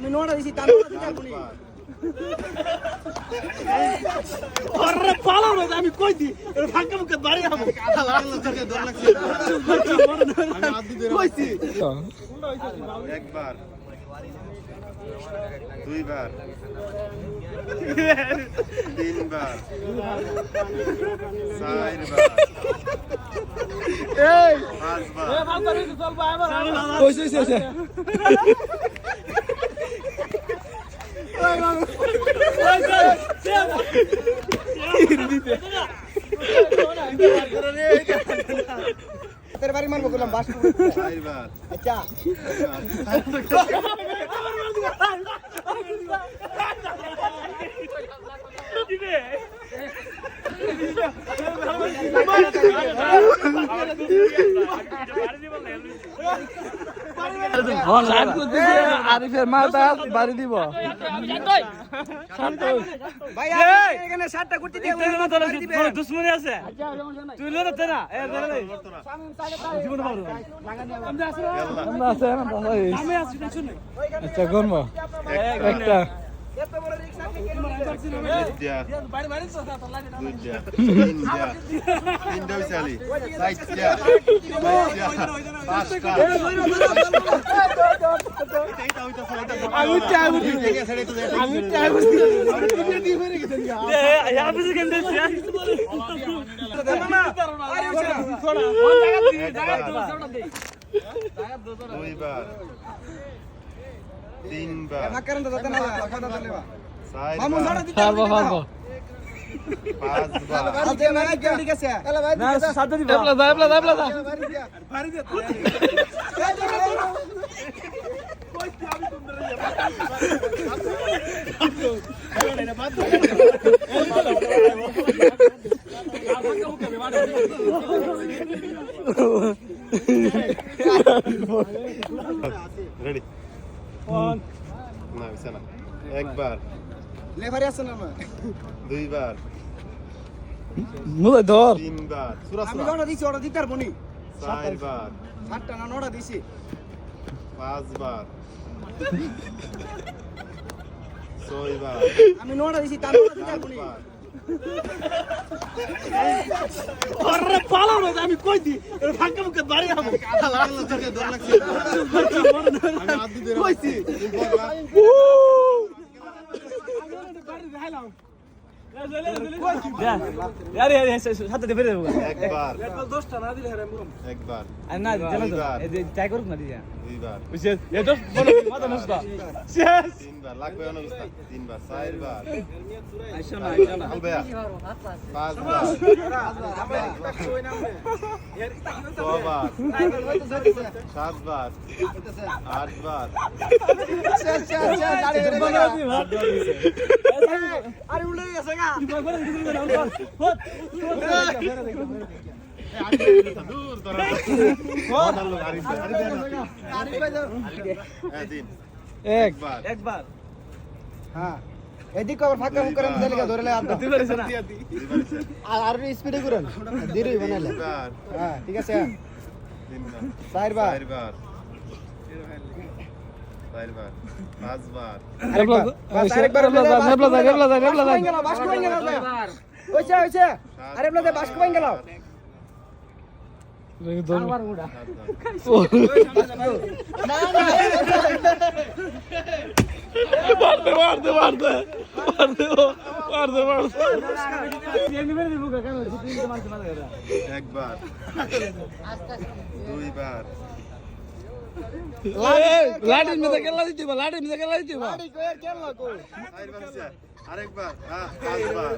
আমি নোড়া দিছি তার নোড়া দিতে আপনি আরে পালাও না আমি কই দি ফাঁকা মুখে বাড়ি যাবো আল্লাহ তোকে ডর লাগছে আমি হাত দিয়ে কইছি একবার দুইবার তিনবার চারবার এই পাঁচবার এ ভাল করে চল ভাই আমার কইছে तेरे बारे में बोलूं बात চারবার अच्छा আরিফের মাথা বাড়ি দিব ভাই এখানে 7টা করতে দিয়ে দুশ্মনী আছে তুই লড়তে না এ ধরে জীবন মারো আমরা আছে না আমি আছি টেনশন নাই আচ্ছা গনব একটা এত বড় রিকশা থেকে বাইরে বাইরে চলতা তো লাগে না তিনটা চালি চারটা পাঁচটা আমি টাইম यहाँ पे से गेम देखते हैं দুইবার তিনবার পারবো পারবো রেডি না বিছানা একবার লেভারে আছে না দুইবার মুলে ধর তিনবার সুরা আমি সুরা নড়া দিছি ওটা দিতে পারবো নি চারবার 7টা না নড়া দিছি পাঁচবার ছয়বার আমি নড়া দিছি তার নড়া দিতে পারবো নি আরে পালাও না আমি কই দি ফাঁকা মুখে বাড়ি যাবো আল্লাহ তোকে ডর লাগছে আমি হাত দিয়ে কইছি यार यार साथ दे फिर একবার दोस्त ना दिले रे मुरम একবার ना जमा तो ट्राई करू ना दिया দুইবার বুঝছিস এ তো বলো মাথা নষ্ট শেষ তিনবার লাগবে অনবস্থা তিনবার চারবার আইসো না আলবেয়া পাঁচবার ছয়বার সাতবার আটবার আরে উড়ে গেছে গা দূর তোরা লোক আরিফ দিন একবার একবার হ্যাঁ এদিকে আবার ফাঁকা মুখ করেন দিলে ধরে লে আপনি তুই করেছ না আর স্পিডে করেন ধীরে বানালে হ্যাঁ ঠিক আছে তিনবার চারবার চারবার চারবার পাঁচবার আরে আপনাদের বাস্ক ভাঙ গেল একবার দুইবার লাঠি মেরে খেলা দিতে লাঠি মেরে খেলা দিতে আরেকবার পাঁচবার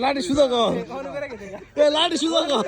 লাঠি সুদা কর লাঠি সুদা কর